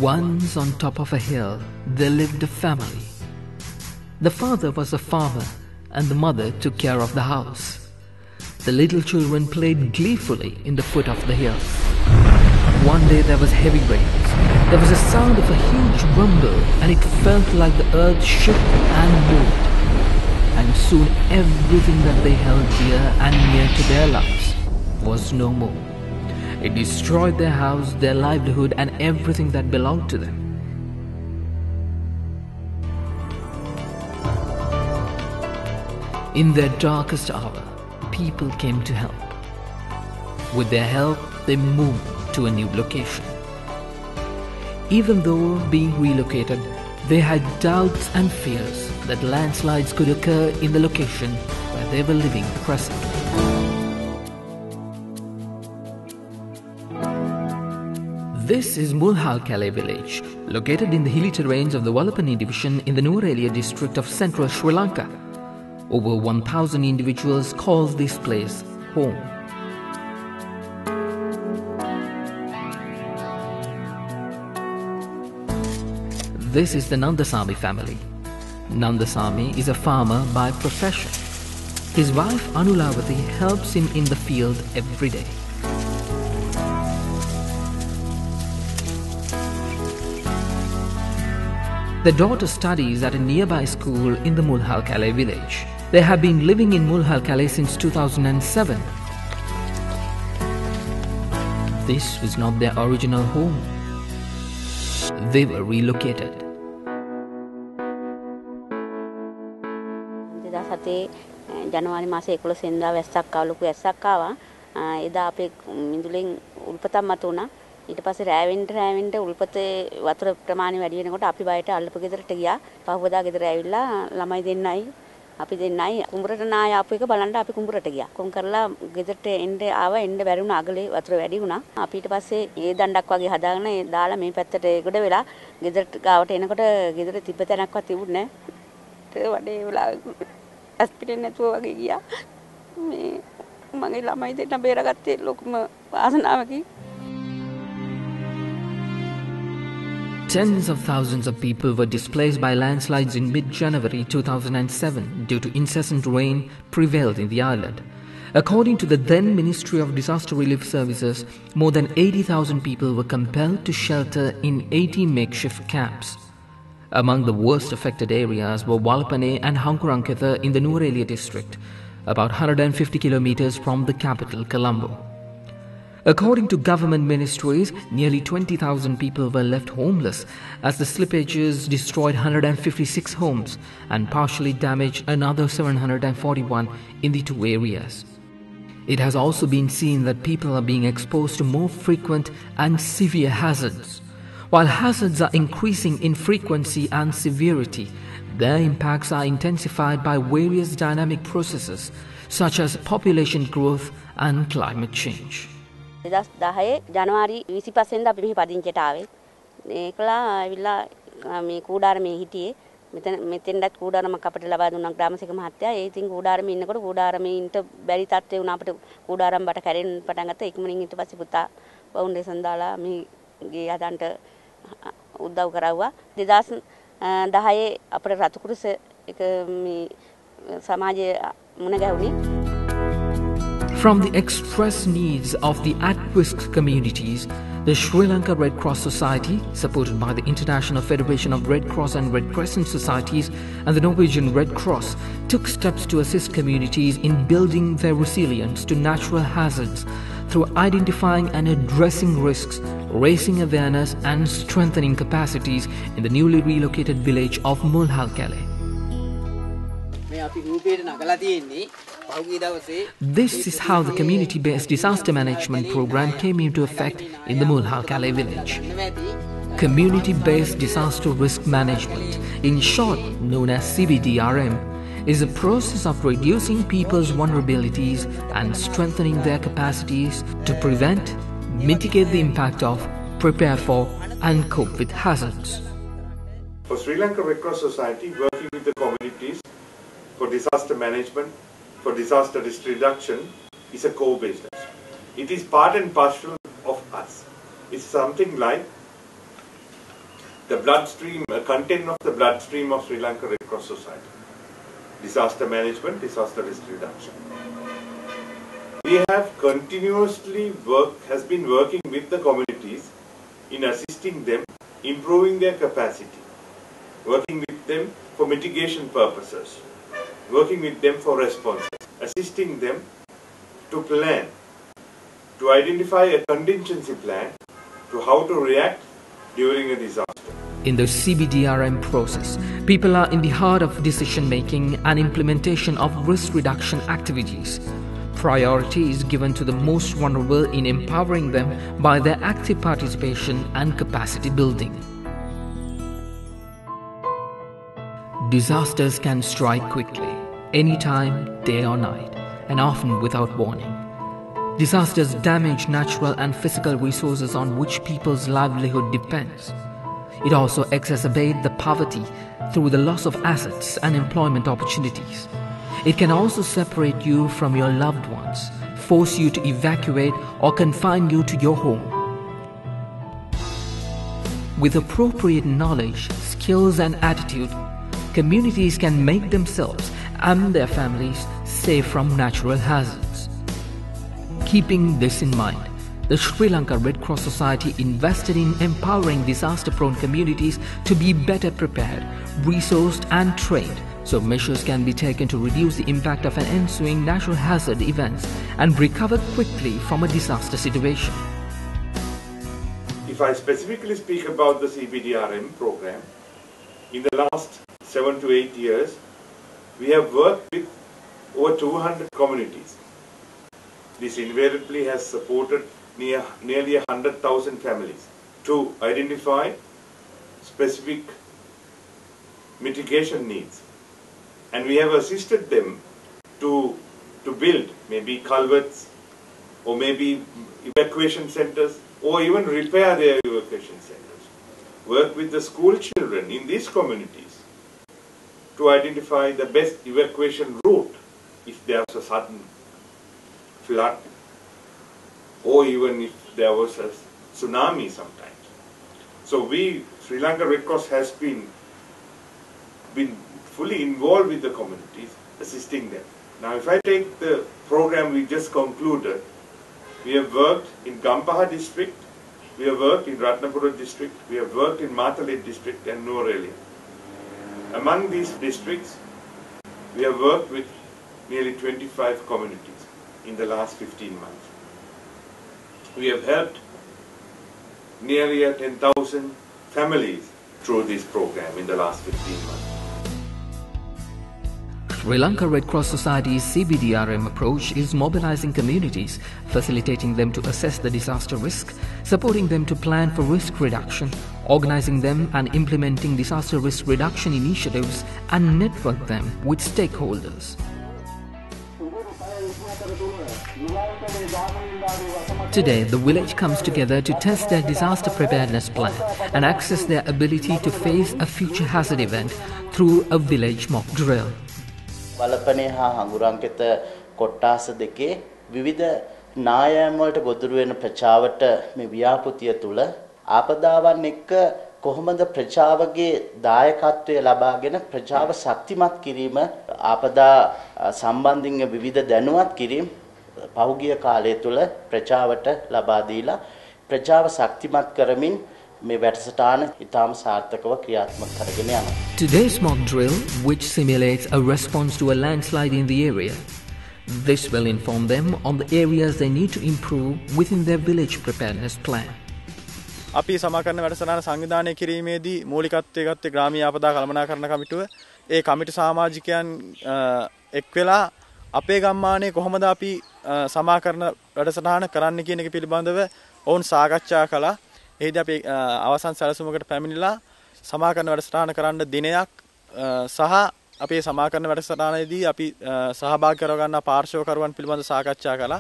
Once on top of a hill, there lived a family. The father was a farmer and the mother took care of the house. The little children played gleefully in the foot of the hill. One day there was heavy rains. There was a sound of a huge rumble and it felt like the earth shook and moved. And soon everything that they held dear and near to their lives was no more. It destroyed their house, their livelihood, and everything that belonged to them. In their darkest hour, people came to help. With their help, they moved to a new location. Even though being relocated, they had doubts and fears that landslides could occur in the location where they were living presently. This is Mulhalkale village, located in the hilly terrains of the Walapani division in the Nuwara district of central Sri Lanka. Over 1,000 individuals call this place home. This is the Nandasamy family. Nandasamy is a farmer by profession. His wife Anulavati helps him in the field every day. The daughter studies at a nearby school in the Mulhalkale village. They have been living in Mulhalkale since 2007. This was not their original home. They were relocated. ජනවාරි මාසේ 11 වෙනිදා වැස්සක් ආව ලොකු වැස්සක් ආවා. එදා අපේ මිදුලෙන් උල්පතක් මතුණා. ඊට පස්සේ රැවෙන්න උල්පතේ වතුර ප්‍රමාණය වැඩි වෙනකොට අපි බයට අල්ලපු ගෙදරට ගියා. පහවදා ගෙදර ඇවිල්ලා ළමයි දෙන්නයි අපි දෙන්නයි කුඹරට නාය ආපු එක බලන්න අපි කුඹරට ගියා. කොම් කරලා ගෙදරට එන්න ආවා එන්න බැරි වුණා අගලේ වතුර වැඩි වුණා. අපි ඊට පස්සේ ඒ දණ්ඩක් වගේ හදාගෙන ඒ දාලා මේ පැත්තට ගොඩ වෙලා ගෙදරට ගාවට එනකොට ගෙදර තිබ්බ තැනක්වත් තිබුණේ නැහැ. ඒ වඩේ වෙලා අස්පිරෙන් නැතුව වගේ ගියා. මේ මගේ ළමයි දෙන්න බේරගත්තේ ලොකුම වාසනාවකි. Tens of thousands of people were displaced by landslides in mid-January 2007 due to incessant rain prevailed in the island. According to the then Ministry of Disaster Relief Services, more than 80,000 people were compelled to shelter in 80 makeshift camps. Among the worst affected areas were Walapane and Hankuranketha in the Nuwara district, about 150 kilometers from the capital, Colombo. According to government ministries, nearly 20,000 people were left homeless as the slippages destroyed 156 homes and partially damaged another 741 in the two areas. It has also been seen that people are being exposed to more frequent and severe hazards. While hazards are increasing in frequency and severity, their impacts are intensified by various dynamic processes such as population growth and climate change. 2010 ජනවාරි 25 වෙනිදා අපි මෙහි පදිංචියට ආවේ. ඒකලා ඇවිල්ලා මේ කූඩාරමේ හිටියේ. මෙතෙන්වත් කූඩාරමක් අපිට ලබා දුන්නා ග්‍රාමසේක මහත්තයා. ඒ ඉතින් කූඩාරමේ ඉන්නකොට කූඩාරමේ ඉන්න බැරි තත්ත්වේ වුණා අපිට කූඩාරම් බට කැරෙන්න පටන් ගත්තා. ඉක්මනින් ඊට පස්සේ පුතා ෆවුන්ඩේෂන් දාලා මේ ගේ හදන්න උදව් කරවුවා. 2010 අපේ රතු කුරුස එක මේ සමාජයේ මුණ ගැහුණේ. From the express needs of the at-risk communities, the Sri Lanka Red Cross Society, supported by the International Federation of Red Cross and Red Crescent Societies and the Norwegian Red Cross, took steps to assist communities in building their resilience to natural hazards through identifying and addressing risks, raising awareness and strengthening capacities in the newly relocated village of Mulhalkale. This is how the community-based disaster management program came into effect in the Mulhalkale village. Community-based disaster risk management, in short known as CBDRM, is a process of reducing people's vulnerabilities and strengthening their capacities to prevent, mitigate the impact of, prepare for, and cope with hazards. For Sri Lanka Red Cross Society, working with the communities for disaster management, for disaster risk reduction is a core business. It is part and parcel of us. It's something like the bloodstream, content of the bloodstream of Sri Lanka Red Cross Society. Disaster management, disaster risk reduction. We have continuously been working with the communities in assisting them, improving their capacity, working with them for mitigation purposes, working with them for responses, assisting them to plan, to identify a contingency plan to how to react during a disaster. In the CBDRM process, people are in the heart of decision making and implementation of risk reduction activities. Priority is given to the most vulnerable in empowering them by their active participation and capacity building. Disasters can strike quickly, anytime, day or night, and often without warning. Disasters damage natural and physical resources on which people's livelihood depends. It also exacerbates the poverty through the loss of assets and employment opportunities. It can also separate you from your loved ones, force you to evacuate or confine you to your home. With appropriate knowledge, skills and attitude, communities can make themselves and their families safe from natural hazards. Keeping this in mind, the Sri Lanka Red Cross Society invested in empowering disaster-prone communities to be better prepared, resourced and trained so measures can be taken to reduce the impact of an ensuing natural hazard events and recover quickly from a disaster situation. If I specifically speak about the CBDRM program, in the last 7 to 8 years, we have worked with over 200 communities. This invariably has supported nearly 100,000 families to identify specific mitigation needs. And we have assisted them to build maybe culverts or maybe evacuation centers or even repair their evacuation centers. Work with the school children in these communities to identify the best evacuation route if there's a sudden flood or even if there was a tsunami sometimes. So Sri Lanka Red Cross has been fully involved with the communities, assisting them. Now if I take the program we just concluded, we have worked in Gampaha district, we have worked in Ratnapura district, we have worked in Matale district and Nuwara. Among these districts, we have worked with nearly 25 communities in the last 15 months. We have helped nearly 10,000 families through this program in the last 15 months. Sri Lanka Red Cross Society's CBDRM approach is mobilizing communities, facilitating them to assess the disaster risk, supporting them to plan for risk reduction, organizing them and implementing disaster risk reduction initiatives, and network them with stakeholders. Today, the village comes together to test their disaster preparedness plan and access their ability to face a future hazard event through a village mock drill. Walapane හා හඟුරංකිත කොට්ටාස දෙකේ විවිධ නායම් වලට ගොදුරු වෙන ප්‍රචාවට මේ ව්‍යාපෘතිය තුල ආපදාවන් එක්ක කොහොමද ප්‍රචාවගේ දායකත්වය ලබාගෙන ප්‍රචාව ශක්තිමත් කිරීම ආපදා සම්බන්ධින් විවිධ දැනුවත් කිරීම පහුගිය කාලය තුල ප්‍රචාවට ලබා දීලා ප්‍රචාව ශක්තිමත් කරමින් මේ වැඩසටහන ඉතාම සාර්ථකව ක්‍රියාත්මක කරගෙන යනවා. Today's mock drill, which simulates a response to a landslide in the area. This will inform them on the areas they need to improve within their village preparedness plan. අපි සමාකරණ වැඩසටහන සංවිධානය කිරීමේදී මූලිකත්වයේ ගත්තේ ග්‍රාමීය ආපදා කළමනාකරණ කමිටුව. ඒ කමිටු සමාජිකයන් එක් වෙලා අපේ ගම්මානයේ කොහොමද අපි සමාකරණ වැඩසටහන කරන්න කියන එක පිළිබඳව ඔවුන් සාකච්ඡා කළා. එහිදී අපි අවසන් සැලසුමකට පැමිණිලා සමාකරණ වැඩසටහන කරන්න දිනයක් සහ අපේ සමාකරණ වැඩසටහනේදී අපි සහභාගී කරගන්නා පාර්ශ්වකරුවන් පිළිබඳ සාකච්ඡා කළා.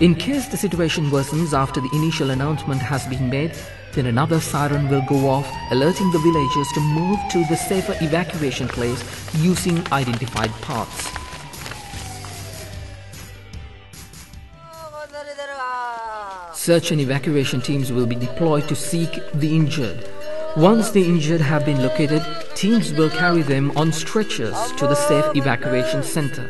In case the situation worsens after the initial announcement has been made, then another siren will go off, alerting the villagers to move to the safer evacuation place using identified paths. Search and evacuation teams will be deployed to seek the injured. Once the injured have been located, teams will carry them on stretchers to the safe evacuation center.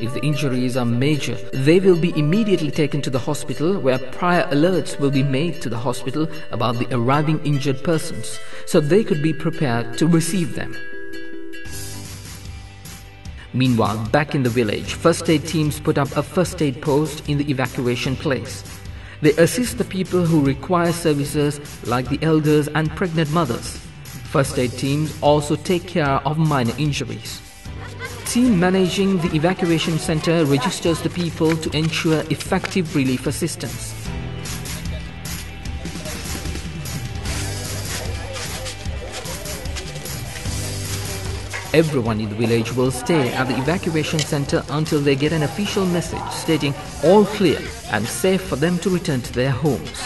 If the injuries are major, they will be immediately taken to the hospital, where prior alerts will be made to the hospital about the arriving injured persons, so they could be prepared to receive them. Meanwhile, back in the village, first aid teams put up a first aid post in the evacuation place. They assist the people who require services like the elders and pregnant mothers. First aid teams also take care of minor injuries. Team managing the evacuation center registers the people to ensure effective relief assistance. Everyone in the village will stay at the evacuation center until they get an official message stating all clear and safe for them to return to their homes.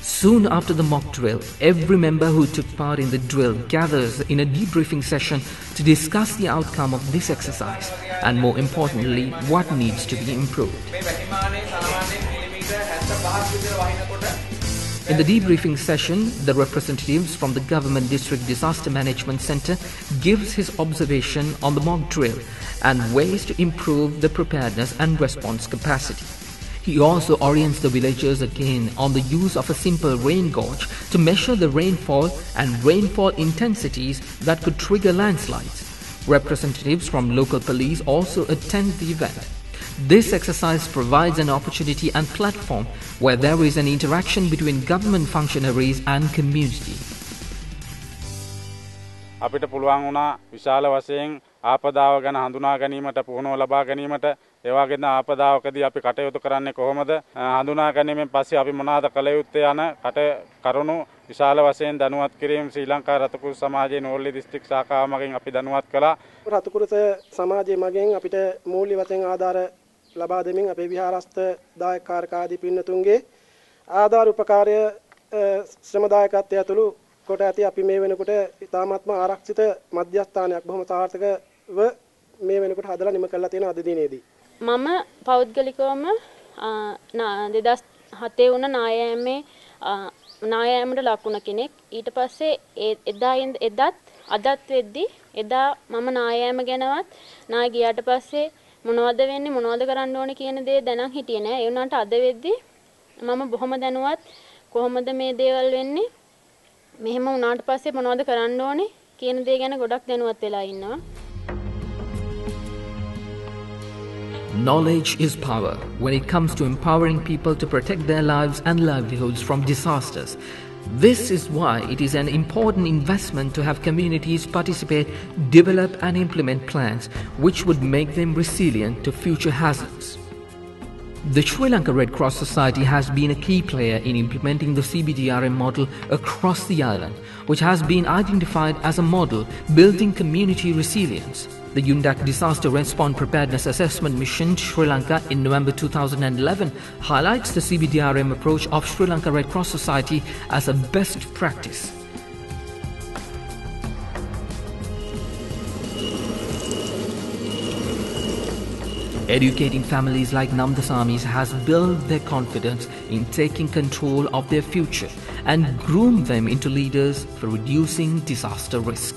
Soon after the mock drill, every member who took part in the drill gathers in a debriefing session to discuss the outcome of this exercise and, more importantly, what needs to be improved. In the debriefing session, the representatives from the Government District Disaster Management Center gives his observation on the mock drill and ways to improve the preparedness and response capacity. He also orients the villagers again on the use of a simple rain gauge to measure the rainfall and rainfall intensities that could trigger landslides. Representatives from local police also attend the event. This exercise provides an opportunity and platform where there is an interaction between government functionaries and community. අපිට පුළුවන් වුණා විශාල වශයෙන් ආපදාව ගැන හඳුනා ගැනීමට පුහුණුව ලබා ගැනීමට ඒ වගේම ආපදාවකදී අපි කටයුතු කරන්නේ කොහොමද හඳුනා ගැනීමෙන් පස්සේ අපි මොනවාද කළ යුත්තේ යන කරුණු විශාල වශයෙන් දැනුවත් කිරීම ශ්‍රී ලංකා රතුකුරු සමාජයේ නෝල්ලි දිස්ත්‍රික් ශාඛාව මගින් අපි දැනුවත් කළා. රතුකුරු සමාජයේ මගින් අපිට මූල්‍ය වශයෙන් ආධාර ලබා දෙමින් අපේ විහාරස්ථ දායකකාරක ආදී පින්නතුන්ගේ ආධාර උපකාරය ශ්‍රමදායකත්වය ඇතුළු කොට ඇති අපි මේ වෙනකොට ඉතාමත්ම ආරක්ෂිත මධ්‍යස්ථානයක් බොහොම සාර්ථකව මේ වෙනකොට හදලා නිම කරලා තියෙන අද දිනේදී මම පෞද්ගලිකවම 2007 වුණ නායෑමට ලකුණ කෙනෙක් ඊට පස්සේ අදත් වෙද්දි එදා මම නායෑම ගැනවත් නාය ගියාට පස්සේ මොනවද වෙන්නේ මොනවද කරන්න ඕනේ කියන දේ දැනන් හිටියේ නෑ ඒ වුණාට අද වෙද්දි මම බොහොම දැනුවත් කොහොමද මේ දේවල් වෙන්නේ මෙහෙම වුණාට පස්සේ මොනවද කරන්න ඕනේ කියන දේ ගැන ගොඩක් දැනුවත් වෙලා ඉන්නවා. Knowledge is power when it comes to empowering people to protect their lives and livelihoods from disasters. This is why it is an important investment to have communities participate, develop and implement plans which would make them resilient to future hazards. The Sri Lanka Red Cross Society has been a key player in implementing the CBDRM model across the island, which has been identified as a model building community resilience. The UNDAC Disaster Response Preparedness Assessment Mission Sri Lanka in November 2011 highlights the CBDRM approach of Sri Lanka Red Cross Society as a best practice. Educating families like Namdasamis has built their confidence in taking control of their future and groomed them into leaders for reducing disaster risk.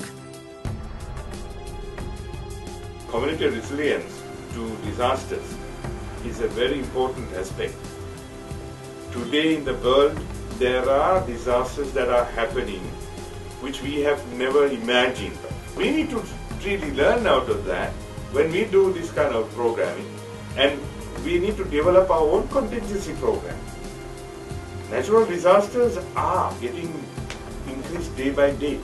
Community resilience to disasters is a very important aspect. Today in the world, there are disasters that are happening which we have never imagined. We need to really learn out of that when we do this kind of programming, and we need to develop our own contingency program. Natural disasters are getting increased day by day,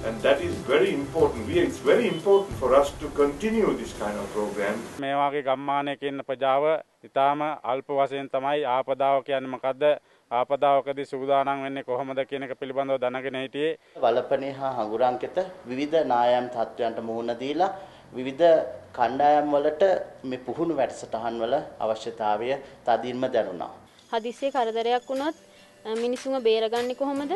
and that is very important. It's very important for us to continue this kind of program. මේ වගේ ගම්මානයක ඉන්න ප්‍රජාව ඊටාම අල්ප වශයෙන් තමයි ආපදාව කියන්නේ මොකද්ද? ආපදාවකදී සූදානම් වෙන්නේ කොහොමද කියන එක පිළිබඳව දැනගෙන හිටියේ. වලපනේ හා හඟුරාංකිත විවිධ නායම් තත්ත්වයන්ට මුහුණ දීලා විවිධ කණ්ඩායම් වලට මේ පුහුණු වැඩසටහන් වල අවශ්‍යතාවය තදින්ම දැනුණා. හදිස්සියේ කරදරයක් වුණොත් මිනිසුන්ව බේරගන්නේ කොහොමද?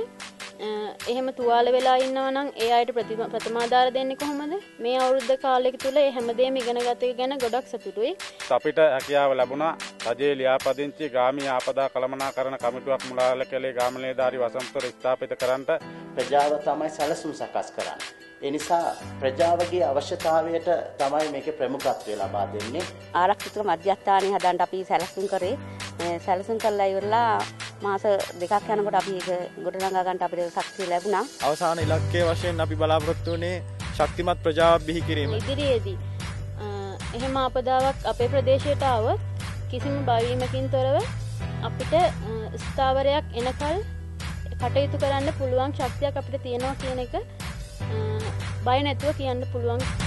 එහෙම තුවාල වෙලා ඉන්නවා නම් ඒ අයට ප්‍රතිමාදාර දෙන්නේ කොහොමද? මේ අවුරුද්ද කාලයක තුල මේ හැමදේම ඉගෙන ගත ගැන ගොඩක් සතුටුයි. අපිට හැකියාව ලැබුණා රජයේ ලියාපදිංචි ග්‍රාමීය ආපදා කළමනාකරණ කමිටුවක් මුලාලකලේ ගාමලේදාරි වසන්තර ස්ථාපිත කරන්නට ප්‍රජාව තමයි සැලසුම් සකස් කරන්නේ. ඒ නිසා ප්‍රජාවගේ අවශ්‍යතාවයට තමයි මේකේ ප්‍රමුඛත්වය ලබා දෙන්නේ. ආරක්ෂිත මධ්‍යස්ථානයේ හදන්න අපි සැලසුම් කරේ. සැලසුම් කළා ඉවරලා මාස දෙකක් යනකොට අපි ඒක ගොඩනගා ගන්නට අපිට ශක්තිය ලැබුණා. අවසාන ඉලක්කය වශයෙන් අපි බලාපොරොත්තු වෙන්නේ ශක්තිමත් ප්‍රජාවක් බිහි කිරීම. ඉදිරියේදී එහෙම ආපදාවක් අපේ ප්‍රදේශයට ආවොත් කිසිම බයවීමකින් තොරව අපිට ස්ථාවරයක් එනකල් කටයුතු කරන්න පුළුවන් ශක්තියක් අපිට තියෙනවා කියන එක බය නැතුව කියන්න පුළුවන්.